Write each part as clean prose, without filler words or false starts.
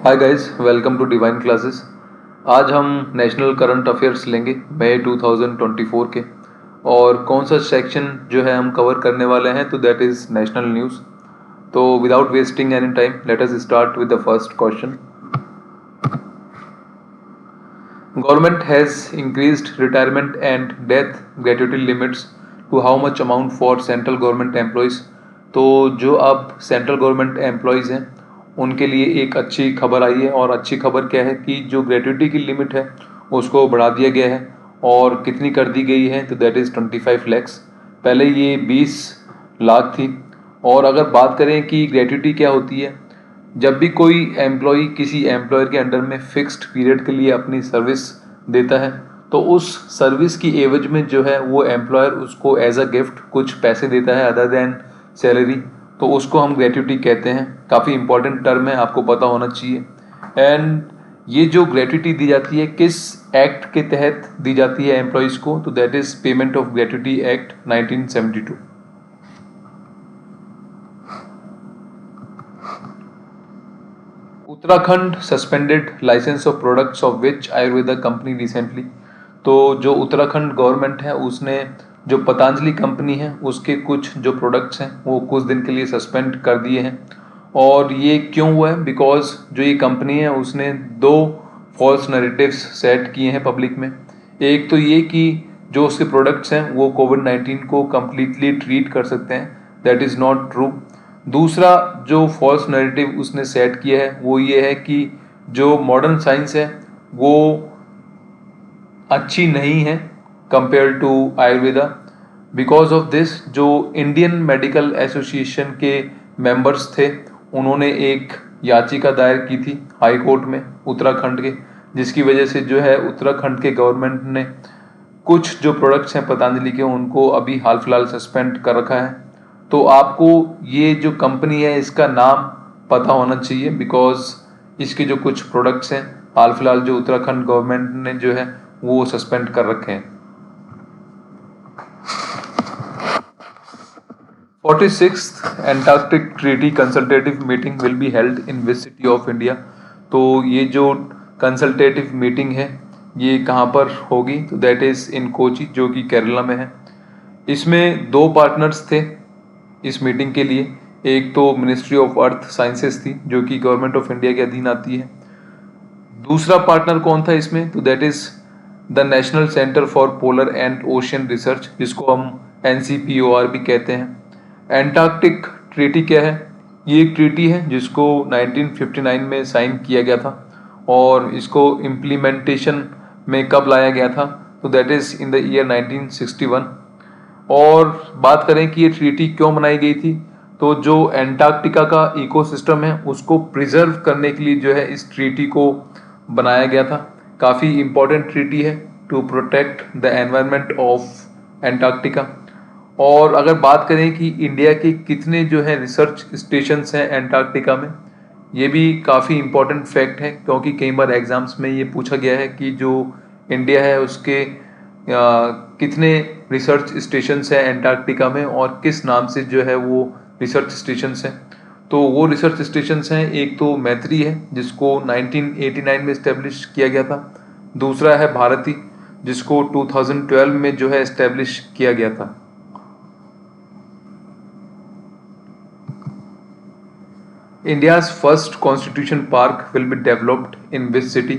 Hi guys, welcome to Divine classes. आज हम national current affairs लेंगे मई 2024 के। और कौन सा सेक्शन जो है हम कवर करने वाले हैं तो दैट इज़ नेशनल न्यूज़। तो without wasting any time let us start with the first question. Government has increased retirement and death gratuity limits to how much amount for central government employees. तो जो अब central government employees हैं उनके लिए एक अच्छी खबर आई है। और अच्छी खबर क्या है कि जो ग्रेट्युटी की लिमिट है उसको बढ़ा दिया गया है। और कितनी कर दी गई है तो दैट इज़ 25 लैक्स। पहले ये 20 लाख थी। और अगर बात करें कि ग्रेट्युटी क्या होती है, जब भी कोई एम्प्लॉय किसी एम्प्लॉयर के अंडर में फिक्स्ड पीरियड के लिए अपनी सर्विस देता है तो उस सर्विस की एवज में जो है वो एम्प्लॉयर उसको एज अ गिफ्ट कुछ पैसे देता है अदर देन सैलरी। तो उसको हम ग्रेट्युटी कहते हैं। काफ़ी इंपॉर्टेंट टर्म है, आपको पता होना चाहिए। एंड ये जो ग्रेट्युटी दी जाती है किस एक्ट के तहत दी जाती है एम्प्लॉयज़ को, तो that is payment of gratuity act 1972। Uttarakhand suspended license of products of which Ayurveda company recently. तो जो उत्तराखंड गवर्नमेंट है उसने जो पतंजलि कंपनी है उसके कुछ जो प्रोडक्ट्स हैं वो कुछ दिन के लिए सस्पेंड कर दिए हैं। और ये क्यों हुआ है? बिकॉज जो ये कंपनी है उसने दो फॉल्स नैरेटिव्स सेट किए हैं पब्लिक में। एक तो ये कि जो उसके प्रोडक्ट्स हैं वो कोविड-19 को कम्प्लीटली ट्रीट कर सकते हैं, दैट इज़ नॉट ट्रू। दूसरा जो फॉल्स नैरेटिव उसने सेट किया है वो ये है कि जो मॉडर्न साइंस है वो अच्छी नहीं है compare to Ayurveda. Because of this जो इंडियन मेडिकल एसोसिएशन के मेंबर्स थे उन्होंने एक याचिका दायर की थी हाई कोर्ट में उत्तराखंड के, जिसकी वजह से जो है उत्तराखंड के गवर्नमेंट ने कुछ जो प्रोडक्ट्स हैं पतंजलि के उनको अभी हाल फिलहाल सस्पेंड कर रखा है। तो आपको ये जो कंपनी है इसका नाम पता होना चाहिए बिकॉज इसके जो कुछ प्रोडक्ट्स हैं हाल फिलहाल जो उत्तराखंड गवर्नमेंट ने जो है वो सस्पेंड कर रखे हैं। 46th Antarctic treaty consultative meeting will be held in which city of India. तो ये जो कंसल्टेटिव मीटिंग है ये कहाँ पर होगी तो दैट इज़ इन कोची जो कि केरला में है। इसमें दो पार्टनर्स थे इस मीटिंग के लिए। एक तो मिनिस्ट्री ऑफ अर्थ साइंसेस थी जो कि गवर्नमेंट ऑफ इंडिया के अधीन आती है। दूसरा पार्टनर कौन था इसमें तो that is the national centre for polar and ocean research, जिसको हम NCPOR भी कहते हैं। एंटार्क्टिक ट्रीटी क्या है? ये एक ट्रीटी है जिसको 1959 में साइन किया गया था। और इसको इम्प्लीमेंटेशन में कब लाया गया था तो that is in the year 1961। और बात करें कि ये ट्रीटी क्यों बनाई गई थी, तो जो एंटार्क्टिका का इकोसिस्टम है उसको प्रिजर्व करने के लिए जो है इस ट्रीटी को बनाया गया था। काफ़ी इम्पोर्टेंट ट्रीटी है to protect the environment of Antarctica. और अगर बात करें कि इंडिया के कितने जो है रिसर्च स्टेशंस हैं एंटार्क्टिका में, ये भी काफ़ी इम्पोर्टेंट फैक्ट है क्योंकि कई बार एग्जाम्स में ये पूछा गया है कि जो इंडिया है उसके कितने रिसर्च स्टेशंस हैं एंटार्क्टिका में और किस नाम से जो है वो रिसर्च स्टेशंस हैं। तो वो रिसर्च स्टेशंस हैं, एक तो मैत्री है जिसको 1989 में इस्टेब्लिश किया गया था। दूसरा है भारती जिसको 2012 में जो है इस्टेब्लिश किया गया था। India's first constitution park will be developed in which city.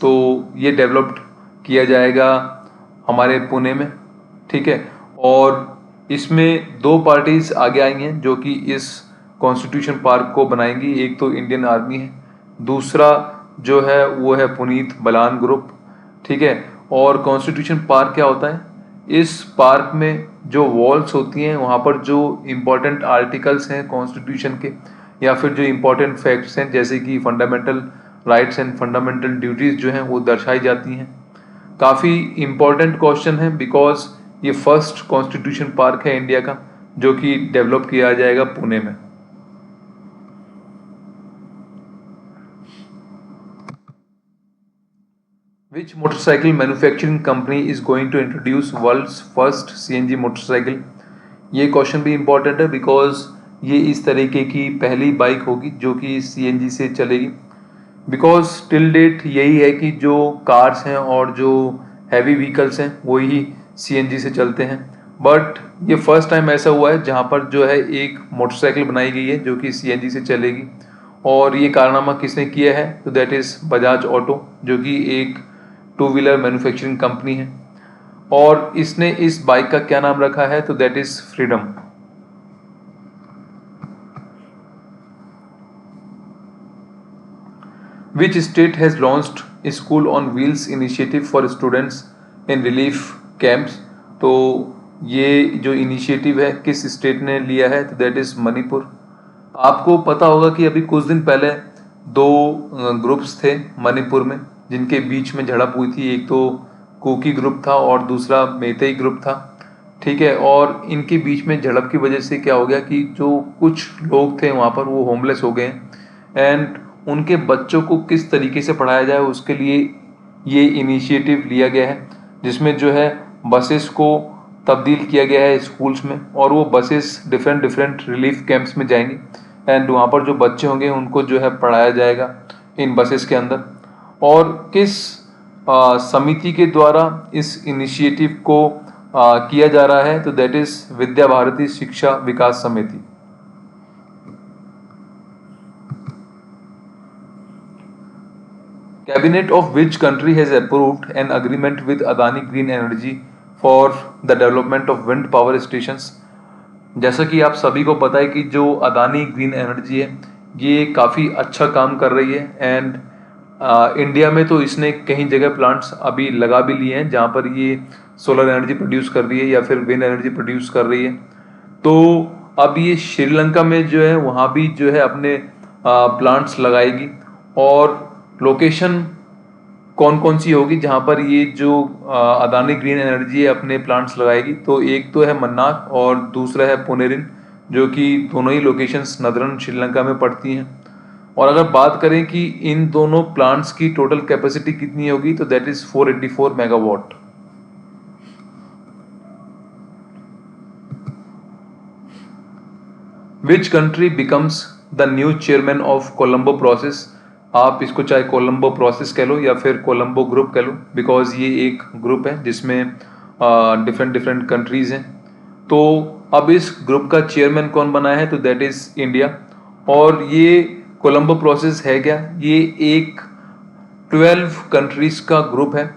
तो ये डेवलप्ड किया जाएगा हमारे पुणे में, ठीक है। और इसमें दो पार्टीज आगे आई हैं जो कि इस कॉन्स्टिट्यूशन पार्क को बनाएंगी। एक तो इंडियन आर्मी है, दूसरा जो है वो है पुनीत बलान ग्रुप, ठीक है। और कॉन्स्टिट्यूशन पार्क क्या होता है? इस पार्क में जो वॉल्स होती हैं वहाँ पर जो इम्पोर्टेंट आर्टिकल्स हैं कॉन्स्टिट्यूशन के या फिर जो इम्पोर्टेंट फैक्ट्स हैं जैसे कि fundamental rights and fundamental duties जो हैं वो दर्शाई जाती हैं। काफ़ी इम्पोर्टेंट क्वेश्चन है बिकॉज ये फर्स्ट कॉन्स्टिट्यूशन पार्क है इंडिया का जो कि डेवलप किया जाएगा पुणे में। Which motorcycle manufacturing company is going to introduce world's first CNG motorcycle? ये क्वेश्चन भी इम्पोर्टेंट है बिकॉज ये इस तरीके की पहली बाइक होगी जो कि CNG से चलेगी। बिकॉज टिल डेट यही है कि जो कार्स हैं और जो हैवी व्हीकल्स हैं वही सीएनजी से चलते हैं, बट ये फर्स्ट टाइम ऐसा हुआ है जहाँ पर जो है एक मोटरसाइकिल बनाई गई है जो कि सीएनजी से चलेगी। और ये कारनामा किसने किया है? तो दैट इज़ बजाज ऑटो, जो कि एक टू व्हीलर मैन्युफैक्चरिंग कंपनी है। और इसने इस बाइक का क्या नाम रखा है? तो that is freedom. Which state has launched a School on Wheels initiative for students in relief camps? तो ये जो इनिशिएटिव है किस स्टेट ने लिया है? तो दैट इज़ मणिपुर। आपको पता होगा कि अभी कुछ दिन पहले दो ग्रुप्स थे मणिपुर में जिनके बीच में झड़प हुई थी। एक तो कुकी ग्रुप था और दूसरा मेतेई ग्रुप था, ठीक है। और इनके बीच में झड़प की वजह से क्या हो गया कि जो कुछ लोग थे वहाँ पर वो होमलेस हो गए, एंड उनके बच्चों को किस तरीके से पढ़ाया जाए उसके लिए ये इनिशिएटिव लिया गया है, जिसमें जो है बसेस को तब्दील किया गया है स्कूल्स में, और वो buses different different relief camps में जाएंगी एंड वहाँ पर जो बच्चे होंगे उनको जो है पढ़ाया जाएगा इन बसेस के अंदर। और किस समिति के द्वारा इस इनिशिएटिव को किया जा रहा है? तो दैट इज़ विद्या भारती शिक्षा विकास समिति। Cabinet of which country has approved an agreement with Adani Green Energy for the development of wind power stations? जैसा कि आप सभी को पता है कि जो अदानी ग्रीन एनर्जी है ये काफ़ी अच्छा काम कर रही है, एंड इंडिया में तो इसने कई जगह प्लांट्स अभी लगा भी लिए हैं जहाँ पर ये सोलर एनर्जी प्रोड्यूस कर रही है या फिर विंड एनर्जी प्रोड्यूस कर रही है। तो अब ये श्रीलंका में जो है वहाँ भी जो है अपने प्लांट्स लगाएगी। और लोकेशन कौन कौन सी होगी जहाँ पर ये जो अदानी ग्रीन एनर्जी है अपने प्लांट्स लगाएगी? तो एक तो है मन्नार और दूसरा है पुनेरिन, जो कि दोनों ही लोकेशंस नदरन श्रीलंका में पड़ती हैं। और अगर बात करें कि इन दोनों प्लांट्स की टोटल कैपेसिटी कितनी होगी, तो that is 484 megawatt. Which country becomes the new chairman of Colombo process? आप इसको चाहे कोलंबो प्रोसेस कह लो या फिर कोलंबो ग्रुप कह लो, बिकॉज ये एक ग्रुप है जिसमें डिफरेंट डिफरेंट कंट्रीज हैं। तो अब इस ग्रुप का चेयरमैन कौन बना है? तो दैट इज़ इंडिया। और ये कोलंबो प्रोसेस है क्या? ये एक 12 कंट्रीज का ग्रुप है।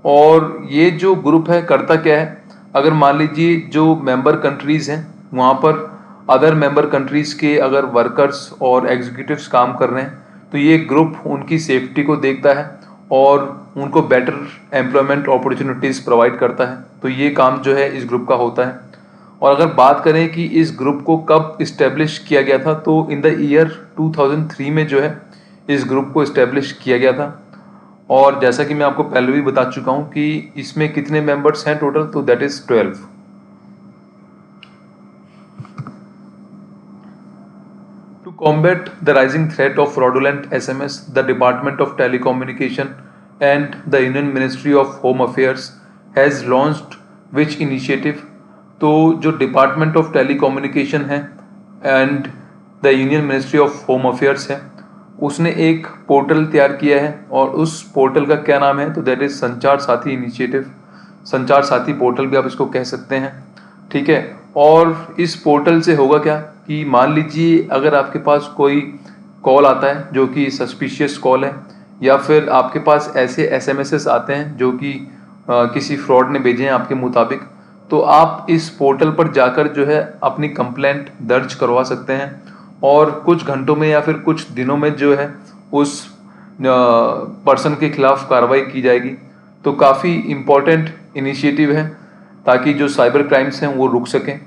और ये जो ग्रुप है करता क्या है? अगर मान लीजिए जो मेंबर कंट्रीज हैं वहाँ पर अदर मेंबर कंट्रीज के अगर वर्कर्स और एग्जीक्यूटिव्स काम कर रहे हैं तो ये ग्रुप उनकी सेफ्टी को देखता है और उनको बेटर एम्प्लॉयमेंट अपॉर्चुनिटीज़ प्रोवाइड करता है। तो ये काम जो है इस ग्रुप का होता है। और अगर बात करें कि इस ग्रुप को कब इस्टेब्लिश किया गया था, तो इन द ईयर 2003 में जो है इस ग्रुप को इस्टेब्लिश किया गया था। और जैसा कि मैं आपको पहले भी बता चुका हूँ कि इसमें कितने मेंबर्स हैं टोटल, तो that is 12। To combat the rising threat of fraudulent SMS, the Department of Telecommunication and the Union Ministry of Home Affairs has launched which initiative? तो जो डिपार्टमेंट ऑफ टेलीकम्युनिकेशन है and the union ministry of home affairs है उसने एक portal तैयार किया है, और उस पोर्टल का क्या नाम है? तो दैट इज़ संचार साथी इनिशिएटिव। संचार साथी पोर्टल भी आप इसको कह सकते हैं, ठीक है। और इस पोर्टल से होगा क्या कि मान लीजिए अगर आपके पास कोई कॉल आता है जो कि सस्पिशियस कॉल है, या फिर आपके पास ऐसे एसएमएस आते हैं जो कि किसी फ्रॉड ने भेजे हैं आपके मुताबिक, तो आप इस पोर्टल पर जाकर जो है अपनी कंप्लेंट दर्ज करवा सकते हैं, और कुछ घंटों में या फिर कुछ दिनों में जो है उस पर्सन के खिलाफ कार्रवाई की जाएगी। तो काफ़ी इम्पोर्टेंट इनिशिएटिव है ताकि जो साइबर क्राइम्स हैं वो रुक सकें।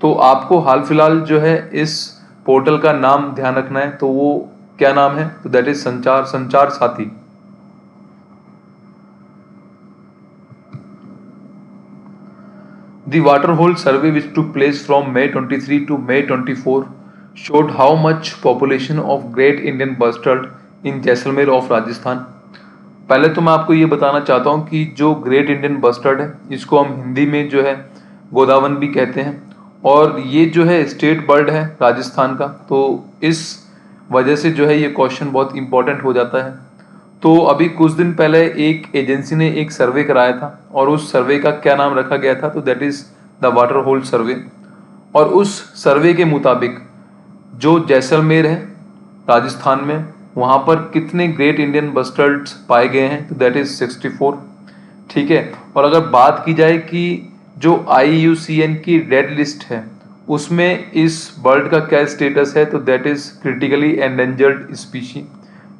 तो आपको हाल फिलहाल जो है इस पोर्टल का नाम ध्यान रखना है, तो वो क्या नाम है? तो दैट इज संचार साथी। The water hole survey which took place from May 23 to May 24 showed how much population of Great Indian Bustard in Jaisalmer of Rajasthan. पहले तो मैं आपको ये बताना चाहता हूँ कि जो ग्रेट इंडियन बस्टर्ड है इसको हम हिंदी में जो है गोदावन भी कहते हैं, और ये जो है स्टेट बर्ड है राजस्थान का। तो इस वजह से जो है ये क्वेश्चन बहुत इंपॉर्टेंट हो जाता है। तो अभी कुछ दिन पहले एक एजेंसी ने एक सर्वे कराया था और उस सर्वे का क्या नाम रखा गया था, तो that is the water hole survey. और उस सर्वे के मुताबिक जो जैसलमेर है राजस्थान में, वहाँ पर कितने ग्रेट इंडियन बस्टर्ड्स पाए गए हैं, तो दैट इज़ 64। ठीक है। और अगर बात की जाए कि जो IUCN की रेड लिस्ट है उसमें इस बर्ड का क्या स्टेटस है, तो that is critically endangered species.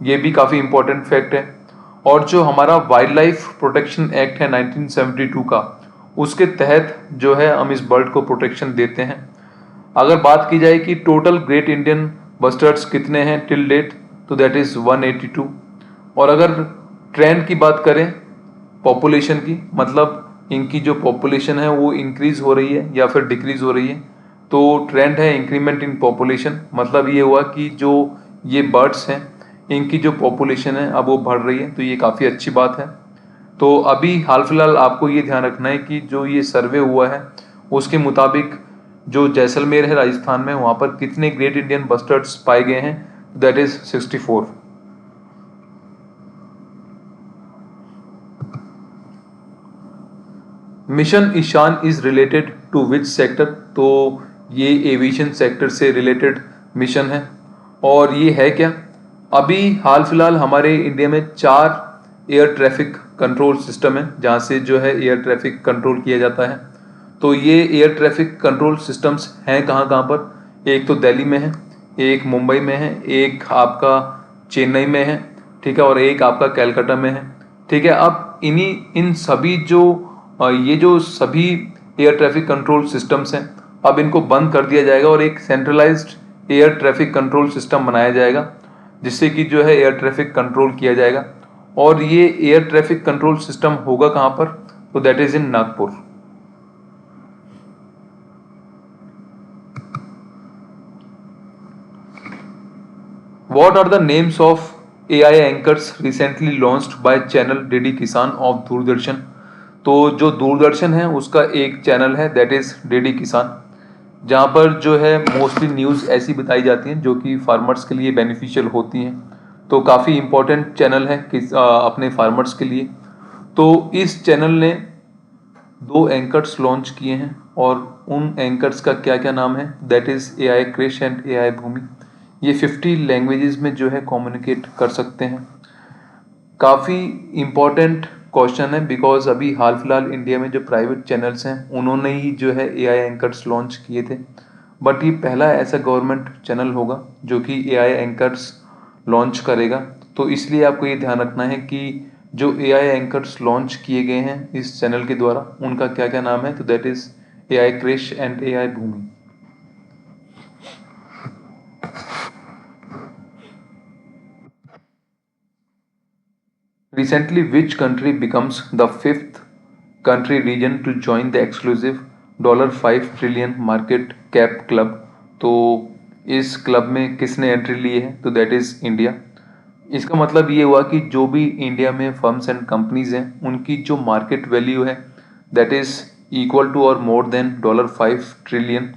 ये भी काफ़ी इंपॉर्टेंट फैक्ट है। और जो हमारा वाइल्ड लाइफ प्रोटेक्शन एक्ट है 1972 का, उसके तहत जो है हम इस बर्ड को प्रोटेक्शन देते हैं। अगर बात की जाए कि टोटल ग्रेट इंडियन बस्टर्ड्स कितने हैं टिल डेट, तो दैट इज़ 182। और अगर ट्रेंड की बात करें पॉपुलेशन की, मतलब इनकी जो पॉपुलेशन है वो इंक्रीज हो रही है या फिर डिक्रीज हो रही है, तो ट्रेंड है इंक्रीमेंट इन पॉपुलेशन। मतलब ये हुआ कि जो ये बर्ड्स हैं इनकी जो पॉपुलेशन है अब वो बढ़ रही है, तो ये काफ़ी अच्छी बात है। तो अभी हाल फिलहाल आपको ये ध्यान रखना है कि जो ये सर्वे हुआ है उसके मुताबिक जो जैसलमेर है राजस्थान में, वहाँ पर कितने ग्रेट इंडियन बस्टर्ड्स पाए गए हैं, that is 64। Mission Ishan is related to which sector, तो ये एविएशन सेक्टर से रिलेटेड मिशन है। और ये है क्या, अभी हाल फिलहाल हमारे इंडिया में 4 एयर ट्रैफिक कंट्रोल सिस्टम है जहाँ से जो है एयर ट्रैफिक कंट्रोल किया जाता है। तो ये एयर ट्रैफिक कंट्रोल सिस्टम्स हैं कहाँ कहाँ पर, एक तो दिल्ली में है, एक मुंबई में है, एक आपका चेन्नई में है, ठीक है, और एक आपका कैलकाटा में है। ठीक है। अब इन सभी जो ये जो सभी एयर ट्रैफिक कंट्रोल सिस्टम्स हैं, अब इनको बंद कर दिया जाएगा और एक centralised air traffic control system बनाया जाएगा जिससे कि जो है एयर ट्रैफिक कंट्रोल किया जाएगा। और ये एयर ट्रैफिक कंट्रोल सिस्टम होगा कहाँ पर, तो that is in Nagpur. What are the names of AI anchors recently launched by channel DD किसान of दूरदर्शन? तो जो दूरदर्शन है उसका एक चैनल है दैट इज DD किसान, जहाँ पर जो है मोस्टली न्यूज़ ऐसी बताई जाती हैं जो कि फार्मर्स के लिए बेनिफिशियल होती हैं। तो काफ़ी इम्पोर्टेंट चैनल है अपने फार्मर्स के लिए। तो इस चैनल ने 2 एंकर्स लॉन्च किए हैं और उन एंकर्स का क्या क्या नाम है, that is AI Krish and AI Bhoomi. ये 50 लैंग्वेजेस में जो है कम्युनिकेट कर सकते हैं। काफ़ी इम्पॉर्टेंट क्वेश्चन है बिकॉज अभी हाल फिलहाल इंडिया में जो प्राइवेट चैनल्स हैं उन्होंने ही जो है AI एंकर्स लॉन्च किए थे, बट ये पहला ऐसा गवर्नमेंट चैनल होगा जो कि AI एंकर्स लॉन्च करेगा। तो इसलिए आपको ये ध्यान रखना है कि जो AI एंकर्स लॉन्च किए गए हैं इस चैनल के द्वारा उनका क्या क्या नाम है, तो that is AI Krish and AI Bhoomi. Recently, which country becomes the 5th country region to join the exclusive $5 trillion market cap club? तो इस क्लब में किसने एंट्री ली है, तो दैट इज़ इंडिया। इसका मतलब ये हुआ कि जो भी इंडिया में फर्म्स एंड कंपनीज हैं उनकी जो मार्केट वैल्यू है दैट इज़ इक्वल टू और मोर देन $5 ट्रिलियन।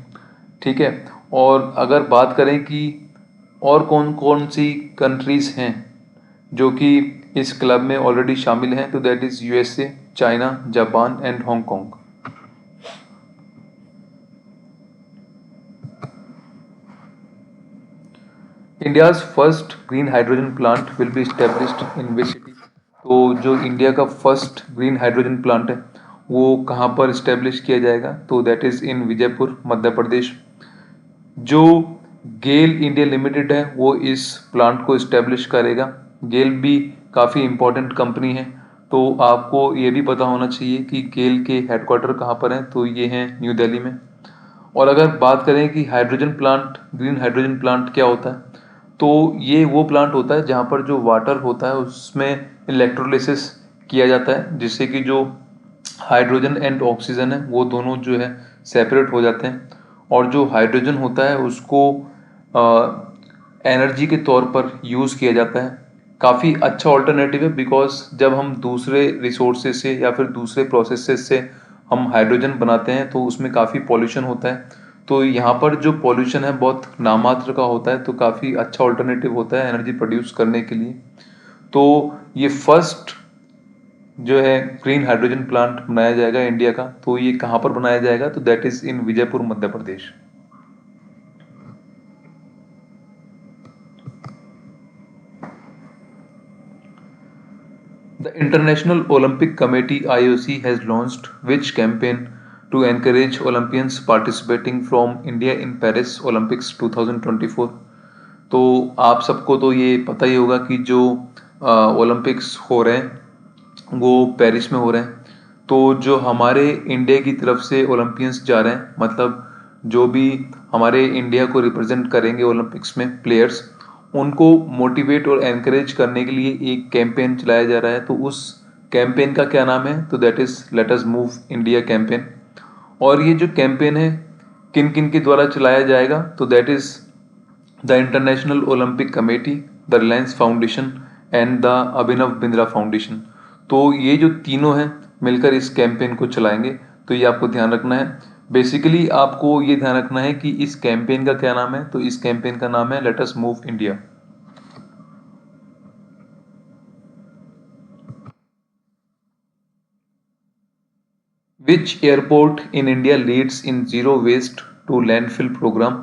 ठीक है। और अगर बात करें कि और कौन कौन सी कंट्रीज़ हैं जो कि इस क्लब में ऑलरेडी शामिल हैं, तो that is USA, China, Japan and Hong Kong. India's first green hydrogen plant will be established in which city? तो जो इंडिया का फर्स्ट ग्रीन हाइड्रोजन प्लांट है वो कहाँ पर इस्टेब्लिश किया जाएगा, तो that is in Vijaypur, Madhya Pradesh. जो गेल इंडिया लिमिटेड है वो इस प्लांट को इस्टेब्लिश करेगा। गेल भी काफ़ी इम्पोर्टेंट कंपनी है, तो आपको ये भी पता होना चाहिए कि गेल के हेडक्वार्टर कहाँ पर हैं, तो ये हैं न्यू दिल्ली में। और अगर बात करें कि hydrogen plant, green hydrogen plant क्या होता है, तो ये वो प्लांट होता है जहाँ पर जो वाटर होता है उसमें इलेक्ट्रोलिसिस किया जाता है जिससे कि जो हाइड्रोजन एंड ऑक्सीजन है वो दोनों जो है सेपरेट हो जाते हैं। और जो हाइड्रोजन होता है उसको एनर्जी के तौर पर यूज़ किया जाता है। काफ़ी अच्छा ऑल्टरनेटिव है बिकॉज जब हम दूसरे रिसोर्सेज से या फिर दूसरे प्रोसेसेस से हम हाइड्रोजन बनाते हैं तो उसमें काफ़ी पॉल्यूशन होता है। तो यहाँ पर जो पॉल्यूशन है बहुत नामात्र का होता है, तो काफ़ी अच्छा ऑल्टरनेटिव होता है एनर्जी प्रोड्यूस करने के लिए। तो ये फर्स्ट जो है ग्रीन हाइड्रोजन प्लांट बनाया जाएगा इंडिया का। तो ये कहाँ पर बनाया जाएगा? तो that is in Vijaypur, Madhya Pradesh. The International Olympic Committee (IOC) has launched which campaign to encourage Olympians participating from India in Paris Olympics 2024? तो आप सबको तो ये पता ही होगा कि जो ओलंपिक्स हो रहे हैं वो पेरिस में हो रहे हैं। तो जो हमारे इंडिया की तरफ से ओलंपियंस जा रहे हैं, मतलब जो भी हमारे इंडिया को रिप्रेजेंट करेंगे ओलंपिक्स में प्लेयर्स, उनको मोटिवेट और एनकरेज करने के लिए एक कैंपेन चलाया जा रहा है। तो उस कैंपेन का क्या नाम है? तो that is late us move India campaign. और ये जो कैंपेन है किन किन के द्वारा चलाया जाएगा? तो that is the international Olympic committee, the Reliance foundation and the Abhinav Bindra foundation. तो ये जो तीनों हैं मिलकर इस कैंपेन को चलाएंगे। तो ये आपको ध्यान रखना है। बेसिकली आपको ये ध्यान रखना है कि इस कैंपेन का क्या नाम है? तो इस कैंपेन का नाम है let us move India. Which airport in India leads in zero waste to landfill program?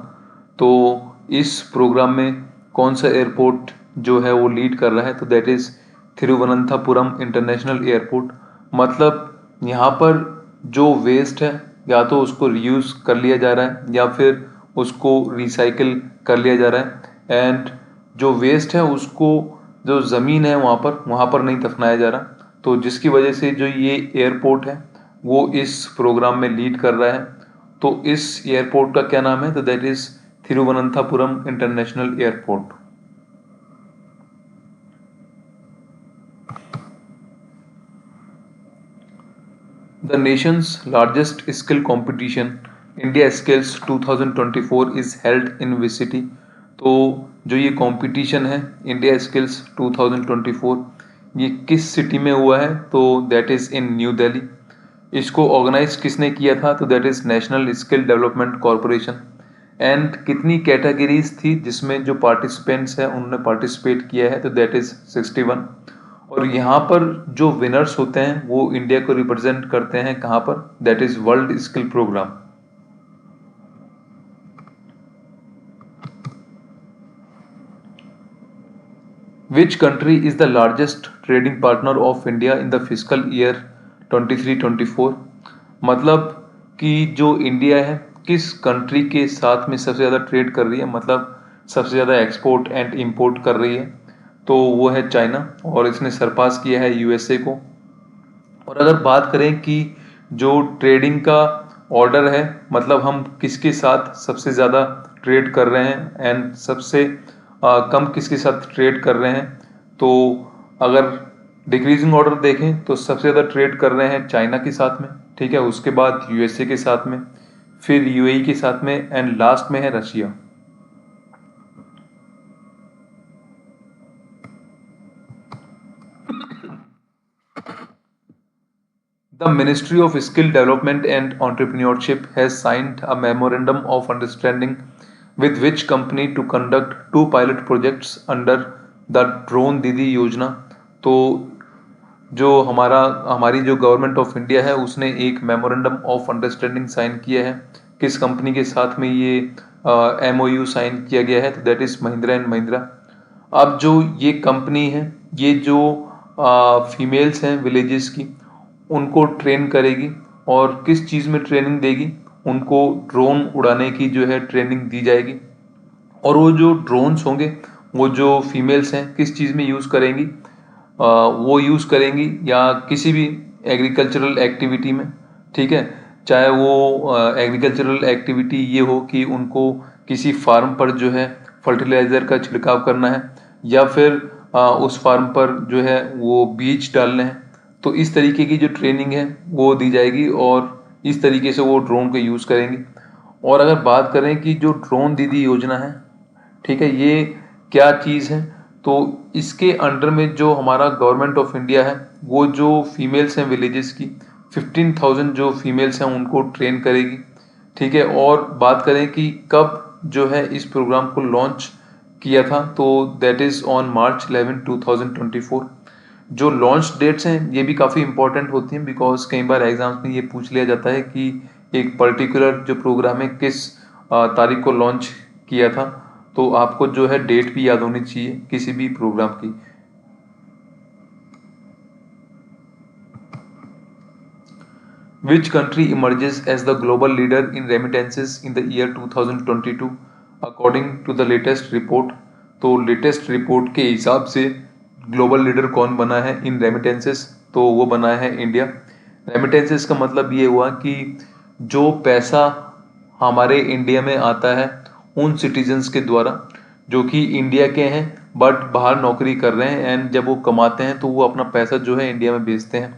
तो इस प्रोग्राम में कौन सा एयरपोर्ट जो है वो लीड कर रहा है? तो that is Thiruvananthapuram international airport. मतलब यहाँ पर जो वेस्ट है या तो उसको रीयूज कर लिया जा रहा है या फिर उसको रिसाइकिल कर लिया जा रहा है। एंड जो वेस्ट है उसको, जो ज़मीन है वहाँ पर नहीं दफनाया जा रहा। तो जिसकी वजह से जो ये एयरपोर्ट है वो इस प्रोग्राम में लीड कर रहा है। तो इस एयरपोर्ट का क्या नाम है? तो that is Thiruvananthapuram international airport. The nation's largest skill competition, India Skills 2024, is held in which city? तो जो ये कंपटीशन है इंडिया स्किल्स 2024, ये किस सिटी में हुआ है? तो that is in new Delhi. इसको ऑर्गेनाइज किसने किया था? तो that is national skill development corporation. And कितनी कैटेगरीज थी जिसमें जो पार्टिसिपेंट्स हैं उन्होंने पार्टिसिपेट किया है? तो दैट इज़ 61। और यहाँ पर जो विनर्स होते हैं वो इंडिया को रिप्रेजेंट करते हैं कहाँ पर? That is world skill program. Which country is the largest trading partner of India in the physical year 23-24? मतलब कि जो इंडिया है किस कंट्री के साथ में सबसे ज़्यादा ट्रेड कर रही है, मतलब सबसे ज़्यादा एक्सपोर्ट एंड इंपोर्ट कर रही है? तो वो है चाइना, और इसने सरपास किया है यूएसए को। और अगर बात करें कि जो ट्रेडिंग का ऑर्डर है, मतलब हम किसके साथ सबसे ज़्यादा ट्रेड कर रहे हैं एंड सबसे कम किसके साथ ट्रेड कर रहे हैं, तो अगर डिक्रीजिंग ऑर्डर देखें तो सबसे ज़्यादा ट्रेड कर रहे हैं चाइना के साथ में, ठीक है, उसके बाद यूएसए के साथ में, फिर यूएई के साथ में, एंड लास्ट में है Russia. The Ministry of Skill Development and Entrepreneurship has signed a memorandum of understanding with which company to conduct 2 pilot projects under the drone दीदी योजना। तो जो हमारी जो गवर्नमेंट ऑफ इंडिया है उसने एक मेमोरेंडम ऑफ अंडरस्टैंडिंग साइन किया है। किस कंपनी के साथ में ये MOU साइन किया गया है? तो that is Mahindra and Mahindra. अब जो ये कंपनी है, ये जो फीमेल्स हैं विलेजेस की, उनको ट्रेन करेगी। और किस चीज़ में ट्रेनिंग देगी? उनको ड्रोन उड़ाने की जो है ट्रेनिंग दी जाएगी। और वो जो ड्रोन्स होंगे वो जो फीमेल्स हैं किस चीज़ में यूज़ करेंगी? वो यूज़ करेंगी या किसी भी एग्रीकल्चरल एक्टिविटी में, ठीक है। चाहे वो एग्रीकल्चरल एक्टिविटी ये हो कि उनको किसी फार्म पर जो है फर्टिलाइज़र का छिड़काव करना है, या फिर उस फार्म पर जो है वो बीज डालने हैं। तो इस तरीके की जो ट्रेनिंग है वो दी जाएगी और इस तरीके से वो ड्रोन को यूज़ करेंगी। और अगर बात करें कि जो ड्रोन दीदी योजना है, ठीक है, ये क्या चीज़ है? तो इसके अंडर में जो हमारा गवर्नमेंट ऑफ इंडिया है वो जो फीमेल्स हैं विलेजेस की 15,000 जो फीमेल्स हैं उनको ट्रेन करेगी। ठीक है। और बात करें कि कब जो है इस प्रोग्राम को लॉन्च किया था, तो दैट इज़ ऑन March 11, 2024। जो लॉन्च डेट्स हैं ये भी काफ़ी इंपॉर्टेंट होती हैं, बिकॉज कई बार एग्जाम्स में ये पूछ लिया जाता है कि एक पर्टिकुलर जो प्रोग्राम है किस तारीख को लॉन्च किया था। तो आपको जो है डेट भी याद होनी चाहिए किसी भी प्रोग्राम की। Which country emerges as the global leader in remittances in the year 2022 according to the latest report? तो लेटेस्ट रिपोर्ट के हिसाब से ग्लोबल लीडर कौन बना है इन रेमिटेंसेस, तो वो बना है इंडिया। रेमिटेंसेस का मतलब ये हुआ कि जो पैसा हमारे इंडिया में आता है उन सिटीजन्स के द्वारा जो कि इंडिया के हैं बट बाहर नौकरी कर रहे हैं, एंड जब वो कमाते हैं तो वो अपना पैसा जो है इंडिया में भेजते हैं,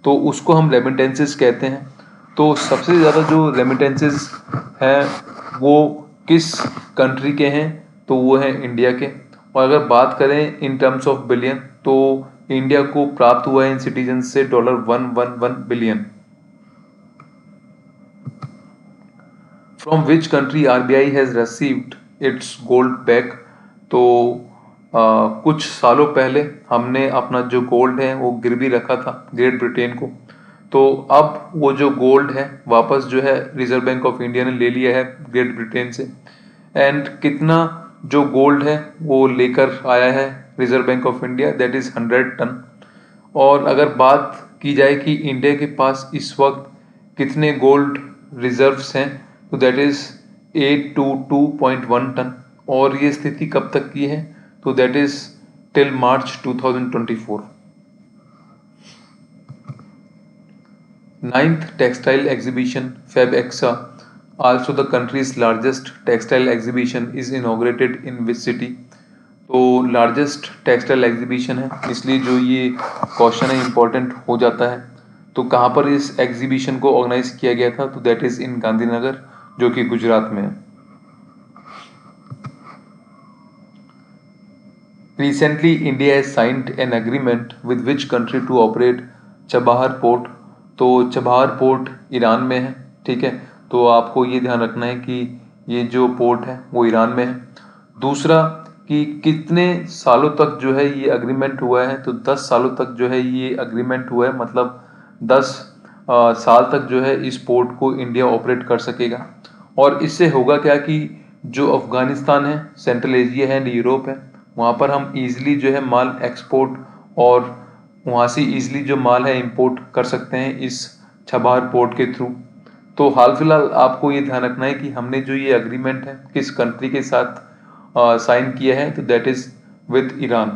तो उसको हम रेमिटेंसेस कहते हैं। तो सबसे ज़्यादा जो रेमिटेंसेस हैं वो किस कंट्री के हैं, तो वो है इंडिया के। और अगर बात करें इन टर्म्स ऑफ बिलियन, तो इंडिया को प्राप्त हुआ है इन सिटीजन से $111 billion. From which country RBI has received it's gold back? तो कुछ सालों पहले हमने अपना जो गोल्ड है वो गिरवी रखा था ग्रेट ब्रिटेन को, तो अब वो जो गोल्ड है वापस जो है रिजर्व बैंक ऑफ इंडिया ने ले लिया है ग्रेट ब्रिटेन से। एंड कितना जो गोल्ड है वो लेकर आया है reserve bank of India, that is 100 ton. और अगर बात की जाए कि इंडिया के पास इस वक्त कितने गोल्ड रिजर्व्स हैं, तो दैट इज़ 822.1 टन। और ये स्थिति कब तक की है, तो that is till March 2024। Ninth textile exhibition FabExa, also the country's largest textile exhibition, is inaugurated in which city? तो लार्जेस्ट टेक्सटाइल एग्जीबिशन है, इसलिए जो ये क्वेश्चन है इम्पोर्टेंट हो जाता है। तो कहाँ पर इस एग्जीबिशन को ऑर्गेनाइज किया गया था, तो दैट इज़ इन गांधीनगर, जो कि गुजरात में है। Recently India has signed an agreement with which country to operate Chabahar port? तो चबाहर पोर्ट ईरान में है, ठीक है। तो आपको ये ध्यान रखना है कि ये जो पोर्ट है वो ईरान में है। दूसरा कि कितने सालों तक जो है ये अग्रीमेंट हुआ है, तो 10 सालों तक जो है ये अग्रीमेंट हुआ है, मतलब 10 साल तक जो है इस पोर्ट को इंडिया ऑपरेट कर सकेगा। और इससे होगा क्या कि जो अफ़गानिस्तान है, सेंट्रल एशिया है एंड यूरोप है, वहाँ पर हम ईज़िली जो है माल एक्सपोर्ट और वहाँ से ईज़िली जो माल है इंपोर्ट कर सकते हैं इस छबार पोर्ट के थ्रू। तो हाल फिलहाल आपको ये ध्यान रखना है कि हमने जो ये अग्रीमेंट है किस कंट्री के साथ साइन किया है, तो that is with Iran.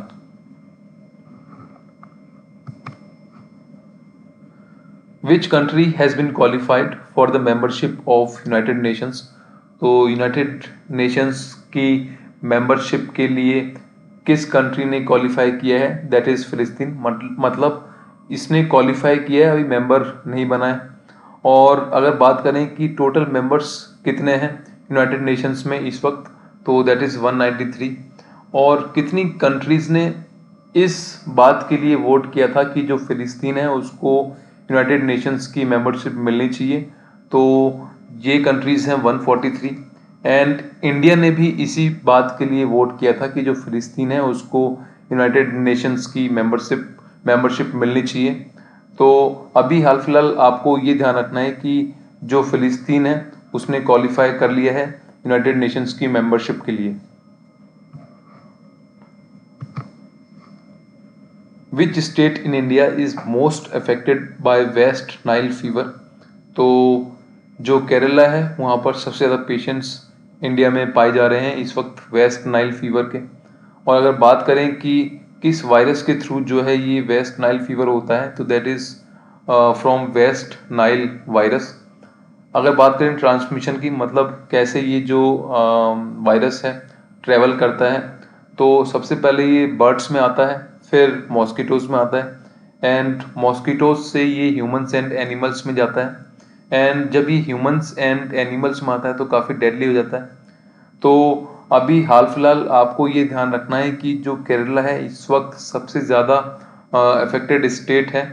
Which country has been qualified for the membership of United Nations? तो यूनाइटेड नेशंस की मेंबरशिप के लिए किस कंट्री ने क्वालिफाई किया है, दैट इज़ फ़िलिस्तीन। मतलब इसने क्वालिफाई किया है, अभी मेंबर नहीं बना है। और अगर बात करें कि टोटल मेंबर्स कितने हैं यूनाइटेड नेशंस में इस वक्त, तो दैट इज़ 193। और कितनी कंट्रीज़ ने इस बात के लिए वोट किया था कि जो फ़िलिस्तीन है उसको यूनाइटेड नेशंस की मेंबरशिप मिलनी चाहिए, तो ये कंट्रीज़ हैं 143। एंड इंडिया ने भी इसी बात के लिए वोट किया था कि जो फ़िलिस्तीन है उसको यूनाइटेड नेशंस की मेंबरशिप मिलनी चाहिए। तो अभी हाल फिलहाल आपको ये ध्यान रखना है कि जो फ़िलिस्तीन है उसने क्वालिफाई कर लिया है यूनाइटेड नेशंस की मेंबरशिप के लिए। Which state in India is most affected by West Nile fever? तो जो केरला है वहाँ पर सबसे ज़्यादा पेशेंट्स इंडिया में पाए जा रहे हैं इस वक्त वेस्ट नाइल फीवर के। और अगर बात करें कि किस वायरस के थ्रू जो है ये वेस्ट नाइल फीवर होता है, तो that is from West Nile virus. अगर बात करें ट्रांसमिशन की, मतलब कैसे ये जो वायरस है ट्रेवल करता है, तो सबसे पहले ये बर्ड्स में आता है, फिर मॉस्किटोज़ में आता है, एंड मॉस्किटोज से ये ह्यूमंस एंड एनिमल्स में जाता है। एंड जब ये ह्यूमंस एंड एनिमल्स में आता है तो काफ़ी डेडली हो जाता है। तो अभी हाल फिलहाल आपको ये ध्यान रखना है कि जो केरला है इस वक्त सबसे ज़्यादा अफेक्टेड स्टेट है।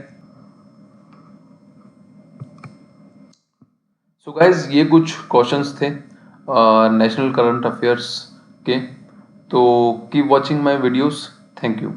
सो गाइज ये कुछ क्वेश्चंस थे नेशनल करंट अफेयर्स के। तो keep watching my videos. Thank you.